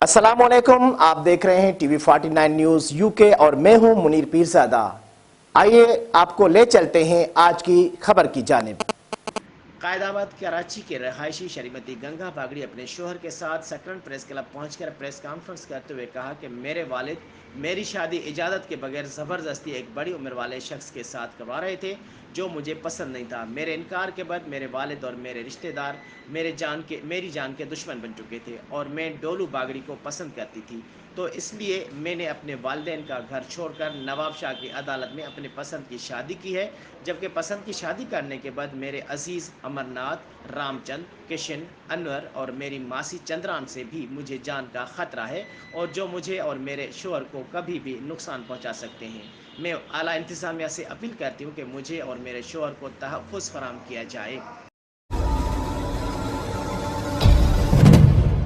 अस्सलामुअलैकुम, आप देख रहे हैं टीवी 49 न्यूज यूके और मैं हूं मुनीर पीरजादा। आइए आपको ले चलते हैं आज की खबर की जानिब। कायदाबाद कराची के रहायशी श्रीमती गंगा बागड़ी अपने शोहर के साथ सकरन प्रेस क्लब पहुंचकर प्रेस कॉन्फ्रेंस करते हुए कहा कि मेरे वालिद मेरी शादी इजाज़त के बगैर ज़बरदस्ती एक बड़ी उम्र वाले शख्स के साथ करवा रहे थे जो मुझे पसंद नहीं था। मेरे इनकार के बाद मेरे वालिद और मेरे रिश्तेदार मेरी जान के दुश्मन बन चुके थे और मैं डोलू बागड़ी को पसंद करती थी, तो इसलिए मैंने अपने वालिदैन का घर छोड़कर नवाब शाह की अदालत में अपने पसंद की शादी की है। जबकि पसंद की शादी करने के बाद मेरे अजीज़ अमरनाथ, रामचंद, किशन, अनवर और मेरी मासी चंद्रान से भी मुझे जान का ख़तरा है और जो मुझे और मेरे शोहर को कभी भी नुकसान पहुंचा सकते हैं। मैं आला इंतज़ामिया से अपील करती हूँ कि मुझे और मेरे शोहर को तहफ़्फ़ुज़ फराहम किया जाए।